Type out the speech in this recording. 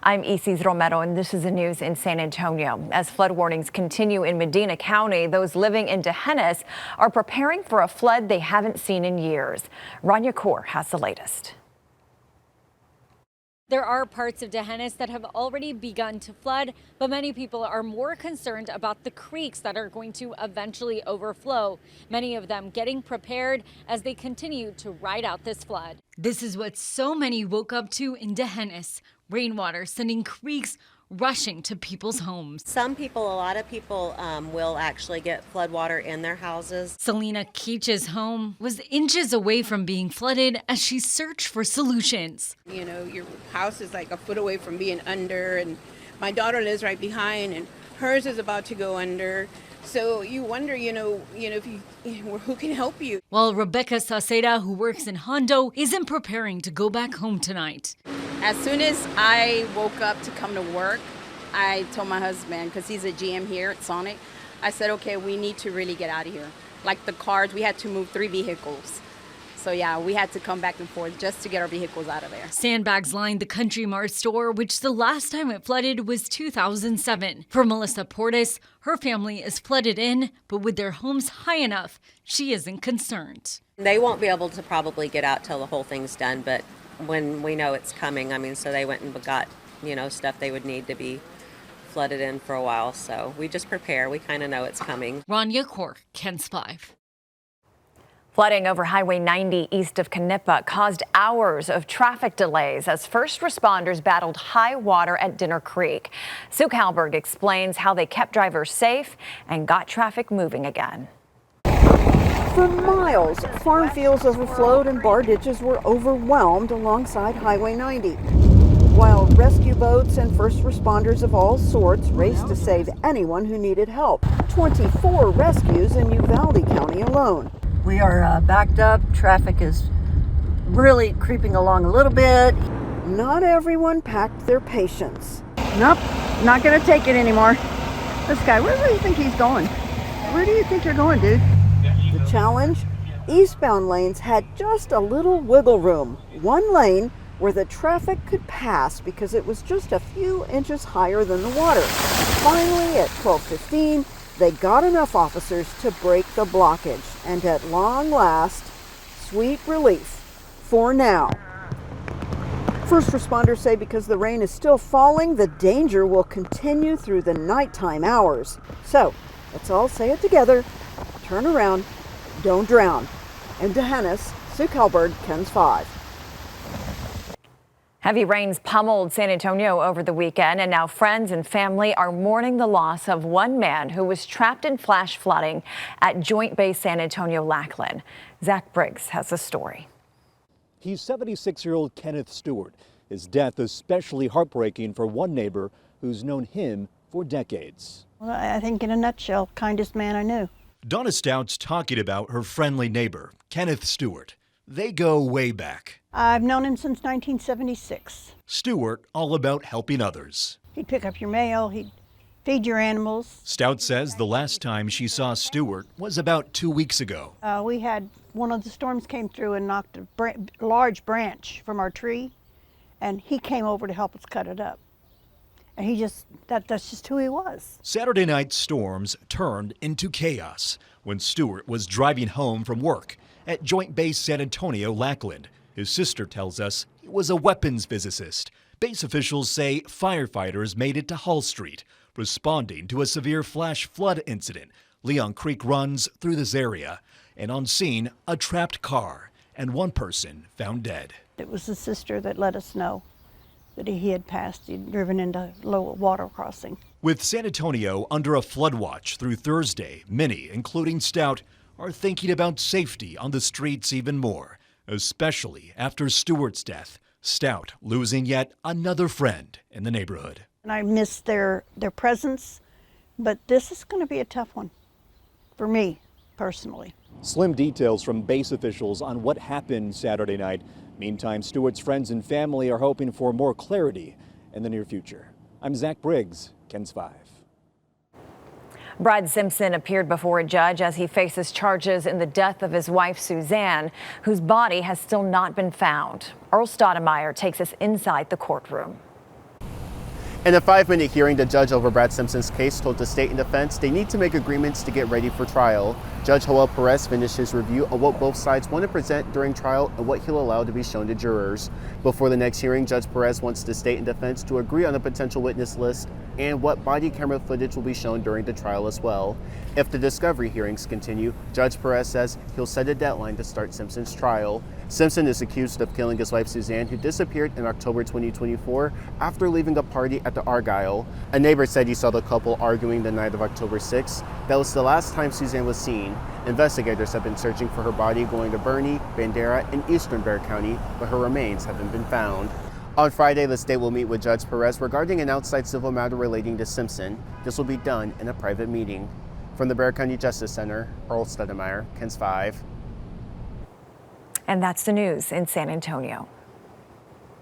I'm Isis Romero, and this is the news in San Antonio. As flood warnings continue in Medina County, those living in Dehennis are preparing for a flood they haven't seen in years. Rania Kaur has the latest. There are parts of Dehennis that have already begun to flood, but many people are more concerned about the creeks that are going to eventually overflow, many of them getting prepared as they continue to ride out this flood. This is what so many woke up to in Dehennis. Rainwater sending creeks rushing to people's homes. Some people, a lot of people will actually get floodwater in their houses. Selena Keach's home was inches away from being flooded as she searched for solutions. You know, your house is like a foot away from being under, and my daughter lives right behind, and hers is about to go under. So you wonder, if who can help you? While Rebecca Saceda, who works in Hondo, isn't preparing to go back home tonight. As soon as I woke up to come to work, I told my husband, because he's a GM here at Sonic, I said, okay, we need to really get out of here. Like the cars, we had to move 3 vehicles. So yeah, we had to come back and forth just to get our vehicles out of there. Sandbags lined the Country Mart store, which the last time it flooded was 2007. For Melissa Portis, her family is flooded in, but with their homes high enough, she isn't concerned. They won't be able to probably get out till the whole thing's done, but when we know it's coming, so they went and got, stuff they would need to be flooded in for a while. So we just prepare. We kind of know it's coming. Rania Kaur, KENS 5. Flooding over Highway 90 east of Canipa caused hours of traffic delays as first responders battled high water at Dinner Creek. Sue Kalberg explains how they kept drivers safe and got traffic moving again. For miles, farm fields overflowed and bar ditches were overwhelmed alongside Highway 90. While rescue boats and first responders of all sorts raced to save anyone who needed help. 24 rescues in Uvalde County alone. We are backed up. Traffic is really creeping along a little bit. Not everyone packed their patience. Nope, not going to take it anymore. This guy, where do you think he's going? Where do you think you're going, dude? The challenge? Eastbound lanes had just a little wiggle room. One lane where the traffic could pass because it was just a few inches higher than the water. Finally, at 12:15, they got enough officers to break the blockage, and at long last, sweet relief for now. First responders say because the rain is still falling, the danger will continue through the nighttime hours. So, let's all say it together. Turn around, don't drown. In Dehennis, Sue Kalberg, KENS 5. Heavy rains pummeled San Antonio over the weekend, and now friends and family are mourning the loss of one man who was trapped in flash flooding at Joint Base San Antonio-Lackland. Zach Briggs has the story. He's 76-year-old Kenneth Stewart. His death especially heartbreaking for one neighbor who's known him for decades. Well, I think in a nutshell, kindest man I knew. Donna Stout's talking about her friendly neighbor, Kenneth Stewart. They go way back. I've known him since 1976. Stewart, all about helping others. He'd pick up your mail, he'd feed your animals. Stout says the last time she saw Stewart was about 2 weeks ago. We had one of the storms came through and knocked a large branch from our tree, and he came over to help us cut it up. And that's just who he was. Saturday night storms turned into chaos when Stewart was driving home from work at Joint Base San Antonio-Lackland. His sister tells us he was a weapons physicist. Base officials say firefighters made it to Hull Street, responding to a severe flash flood incident. Leon Creek runs through this area, and on scene, a trapped car and one person found dead. It was the sister that let us know that he had passed. He'd driven into low water crossing. With San Antonio under a flood watch through Thursday, many, including Stout, are thinking about safety on the streets even more, especially after Stewart's death. Stout losing yet another friend in the neighborhood. And I miss their presence, but this is going to be a tough one for me personally. Slim details from base officials on what happened Saturday night. Meantime, Stewart's friends and family are hoping for more clarity in the near future. I'm Zach Briggs, KENS 5. Brad Simpson appeared before a judge as he faces charges in the death of his wife, Suzanne, whose body has still not been found. Earl Stoudemire takes us inside the courtroom. In a 5-minute hearing, the judge over Brad Simpson's case told the state and defense they need to make agreements to get ready for trial. Judge Joel Perez finished his review of what both sides want to present during trial and what he'll allow to be shown to jurors. Before the next hearing, Judge Perez wants the state and defense to agree on a potential witness list and what body camera footage will be shown during the trial as well. If the discovery hearings continue, Judge Perez says he'll set a deadline to start Simpson's trial. Simpson is accused of killing his wife Suzanne, who disappeared in October 2024 after leaving a party at the Argyle. A neighbor said he saw the couple arguing the night of October 6th. That was the last time Suzanne was seen. Investigators have been searching for her body going to Bernie, Bandera, and Eastern Bexar County, but her remains haven't been found. On Friday, the state will meet with Judge Perez regarding an outside civil matter relating to Simpson. This will be done in a private meeting. From the Bexar County Justice Center, Earl Stedemeyer, KENS 5. And that's the news in San Antonio.